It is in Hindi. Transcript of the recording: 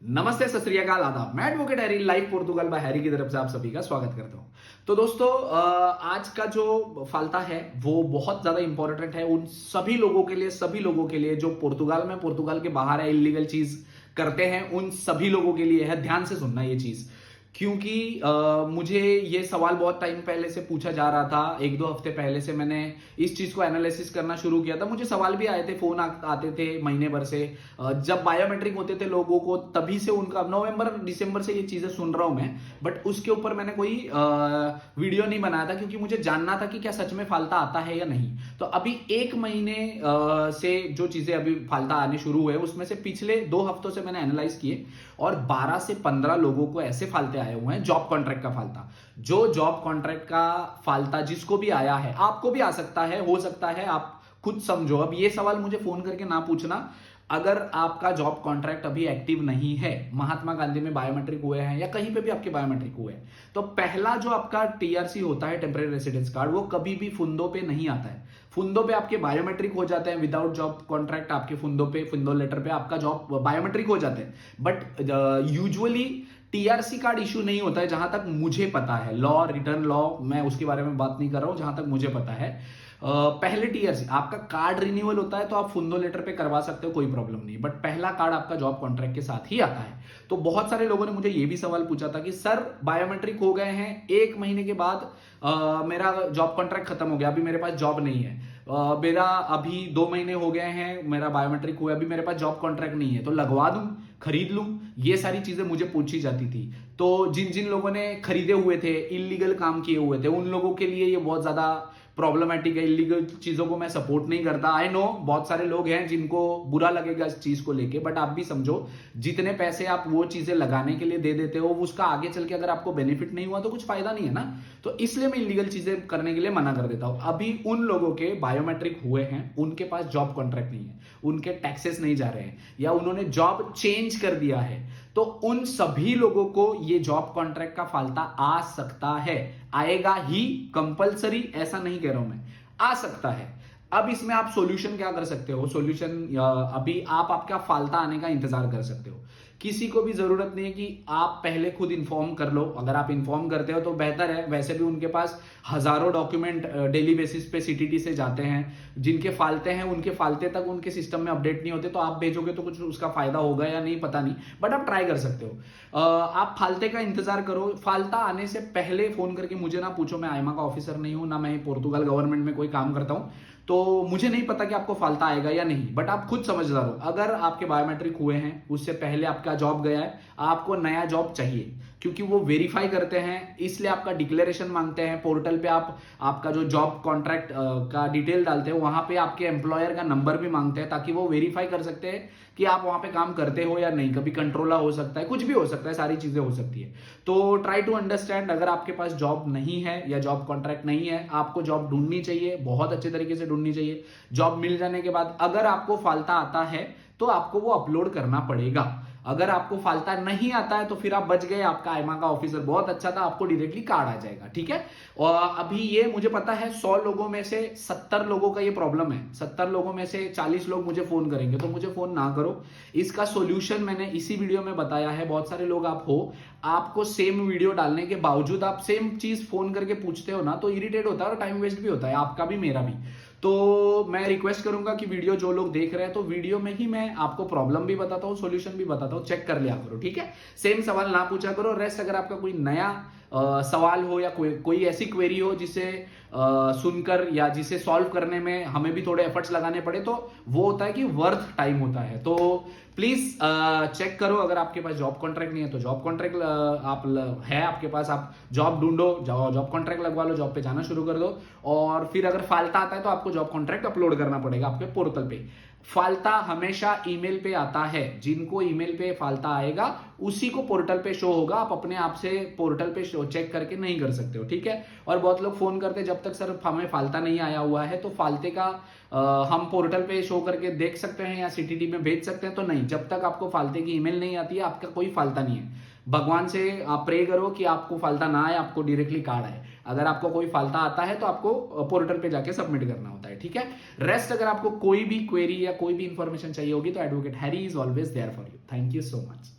नमस्ते, सत श्री अकाल, आदाब। मैं advocate Harry, live Portugal bye Harry की तरफ से आप सभी का स्वागत करता हूं। तो दोस्तों, आज का जो फालता है वो बहुत ज्यादा इंपॉर्टेंट है उन सभी लोगों के लिए जो पोर्तुगाल के बाहर है, इलीगल चीज करते हैं, उन सभी लोगों के लिए है। ध्यान से सुनना ये चीज, क्योंकि मुझे ये सवाल बहुत टाइम पहले से पूछा जा रहा था। एक दो हफ्ते पहले से मैंने इस चीज को एनालिसिस करना शुरू किया था। मुझे सवाल भी आए थे, फोन आते थे महीने भर से। जब बायोमेट्रिक होते थे लोगों को, तभी से उनका नवंबर दिसंबर से ये चीजें सुन रहा हूं मैं। बट उसके ऊपर मैंने कोई वीडियो नहीं बनाया था, क्योंकि मुझे जानना था कि क्या सच में फालता आता है या नहीं। तो अभी एक महीने से जो चीजें अभी फालता आने शुरू हुए, उसमें से पिछले 2 हफ्तों से मैंने एनालाइज किए और 12 से 15 लोगों को ऐसे फालते आए हुए हैं, जॉब कॉन्ट्रैक्ट का फालता। जो जॉब कॉन्ट्रैक्ट का फालता जिसको भी आया है, आपको भी आ सकता है, हो सकता है, आप खुद समझो। अब ये सवाल मुझे फोन करके ना पूछना अगर आपका जॉब कॉन्ट्रैक्ट अभी एक्टिव नहीं है, महात्मा गांधी में बायोमेट्रिक हुए हैं या कहीं पे भी आपके बायोमेट्रिक हुए हैं, तो पहला जो आपका टीआरसी होता है, टेम्परेरी रेसिडेंस कार्ड, वो कभी भी फुंदों पे नहीं आता है। फुंदों पे आपके बायोमेट्रिक हो जाते हैं। विदाउट जॉब कॉन्ट्रैक्ट आपके फुंदो लेटर पे आपका जॉब बायोमेट्रिक हो जाते हैं। But usually TRC card issue नहीं होता है, जहां तक मुझे पता है। लॉ, रिटर्न लॉ, मैं उसके बारे में बात नहीं कर रहा हूं, जहां तक मुझे पता है। पहले टीआरसी आपका कार्ड रिन्यूअल होता है तो आप फुंदो लेटर पे करवा सकते हो, कोई प्रॉब्लम नहीं। बट पहला कार्ड आपका जॉब कॉन्ट्रैक्ट के साथ ही आता है। तो बहुत सारे लोगों ने मुझे ये भी सवाल पूछा था कि सर, बायोमेट्रिक हो गए हैं, 1 महीने के बाद मेरा जॉब कॉन्ट्रैक्ट खत्म हो गया, अभी मेरे पास जॉब नहीं है। मेरा अभी 2 महीने हो गए हैं, मेरा बायोमेट्रिक हुआ, अभी मेरे पास जॉब कॉन्ट्रैक्ट नहीं है, तो लगवा दूं, खरीद लूं? ये सारी चीजें मुझे पूछी जाती थी। तो जिन जिन लोगों ने खरीदे हुए थे, इलीगल काम किए हुए थे, उन लोगों के लिए ये बहुत ज्यादा प्रॉब्लमेटिक है। इलीगल चीजों को मैं सपोर्ट नहीं करता। आई नो बहुत सारे लोग हैं जिनको बुरा लगेगा इस चीज को लेके, बट आप भी समझो, जितने पैसे आप वो चीजें लगाने के लिए दे देते हो, उसका आगे चल के अगर आपको बेनिफिट नहीं हुआ तो कुछ फायदा नहीं है ना। तो इसलिए मैं इलीगल चीजें करने के लिए मना कर देता हूं। अभी उन लोगों के बायोमेट्रिक हुए हैं, उनके पास जॉब कॉन्ट्रैक्ट नहीं है, उनके टैक्सेस नहीं जा रहे हैं, या उन्होंने जॉब चेंज कर दिया है, तो उन सभी लोगों को ये जॉब कॉन्ट्रैक्ट का फालता आ सकता है। आएगा ही, कंपलसरी ऐसा नहीं कह रहा हूं मैं, आ सकता है। अब इसमें आप सॉल्यूशन क्या कर सकते हो? सॉल्यूशन, अभी आप आपका फालता आने का इंतजार कर सकते हो। किसी को भी जरूरत नहीं है कि आप पहले खुद इन्फॉर्म कर लो। अगर आप इन्फॉर्म करते हो तो बेहतर है। वैसे भी उनके पास हजारों डॉक्यूमेंट डेली बेसिस पे सीटीटी से जाते हैं। जिनके फालते हैं, उनके फालते तक उनके सिस्टम में अपडेट नहीं होते, तो आप भेजोगे तो कुछ उसका फायदा होगा या नहीं पता नहीं, बट आप ट्राई कर सकते हो। आप फालते का इंतजार करो। फालता आने से पहले फोन करके मुझे ना पूछो। मैं आईमा का ऑफिसर नहीं हूं, ना मैं पोर्तुगाल गवर्नमेंट में कोई काम करता हूं, तो मुझे नहीं पता कि आपको फालता आएगा या नहीं। बट आप खुद समझदार हो। अगर आपके बायोमेट्रिक हुए हैं, उससे पहले आपका जॉब गया है, आपको नया जॉब चाहिए, क्योंकि वो वेरीफाई करते हैं, इसलिए आपका डिक्लेरेशन मांगते हैं। पोर्टल पे आप आपका जो जॉब कॉन्ट्रैक्ट का डिटेल डालते हो, वहां पे आपके एम्प्लॉयर का नंबर भी मांगते हैं, ताकि वो वेरीफाई कर सकते हैं कि आप वहां पे काम करते हो या नहीं। कभी कंट्रोलर हो सकता है, कुछ भी हो सकता है, सारी चीजें हो सकती है। तो ट्राई टू अंडरस्टैंड। अगर आपके पास जॉब नहीं है या जॉब कॉन्ट्रैक्ट नहीं है, आपको जॉब ढूंढनी चाहिए, बहुत अच्छे तरीके से ढूंढनी चाहिए। जॉब मिल जाने के बाद अगर आपको फालता आता है तो आपको वो अपलोड करना पड़ेगा। अगर आपको फालता नहीं आता है तो फिर आप बच गए। आपका आईमा का ऑफिसर बहुत अच्छा था, आपको डायरेक्टली कार्ड आ जाएगा, ठीक है। और अभी ये मुझे पता है 100 लोगों में से 70 लोगों का ये प्रॉब्लम है। 70 लोगों में से 40 लोग मुझे फोन करेंगे, तो मुझे फोन ना करो। इसका सोल्यूशन मैंने इसी वीडियो में बताया है। बहुत सारे लोग आप हो, आपको सेम वीडियो डालने के बावजूद आप सेम चीज फोन करके पूछते हो ना, तो इरिटेट होता है और टाइम वेस्ट भी होता है, आपका भी मेरा भी। तो मैं रिक्वेस्ट करूंगा कि वीडियो जो लोग देख रहे हैं, तो वीडियो में ही मैं आपको प्रॉब्लम भी बताता हूं, सॉल्यूशन भी बताता हूं, चेक कर लिया करो, ठीक है। सेम सवाल ना पूछा करो। रेस्ट, अगर आपका कोई नया सवाल हो या कोई ऐसी क्वेरी हो जिसे सुनकर या जिसे सॉल्व करने में हमें भी थोड़े एफर्ट्स लगाने पड़े, तो वो होता है कि वर्थ टाइम होता है। तो प्लीज चेक करो। अगर आपके पास जॉब कॉन्ट्रैक्ट नहीं है तो जॉब कॉन्ट्रैक्ट है आपके पास, आप जॉब ढूंढो, जॉब कॉन्ट्रैक्ट लगवा लो, जॉब पे जाना शुरू कर दो। और फिर अगर फालता आता है तो आपको जॉब कॉन्ट्रैक्ट अपलोड करना पड़ेगा आपके पोर्टल पे। फालता हमेशा ईमेल पे आता है। जिनको ईमेल पे फालता आएगा उसी को पोर्टल पे शो होगा। आप अपने आप से पोर्टल पे शो चेक करके नहीं कर सकते हो, ठीक है। और बहुत लोग फोन करते, जब तक सर हमें फालता नहीं आया हुआ है तो फालते का हम पोर्टल पे शो करके देख सकते हैं या सीटीटी में भेज सकते हैं, तो नहीं। जब तक आपको फालते की ईमेल नहीं आती है, आपका कोई फालता नहीं है। भगवान से आप प्रे करो कि आपको फालता ना आए, आपको डायरेक्टली कार्ड आए। अगर आपको कोई फालता आता है तो आपको पोर्टल पे जाके सबमिट करना होता है, ठीक है। रेस्ट, अगर आपको कोई भी क्वेरी या कोई भी इंफॉर्मेशन चाहिए होगी तो advocate Harry is always there for you. Thank you so much.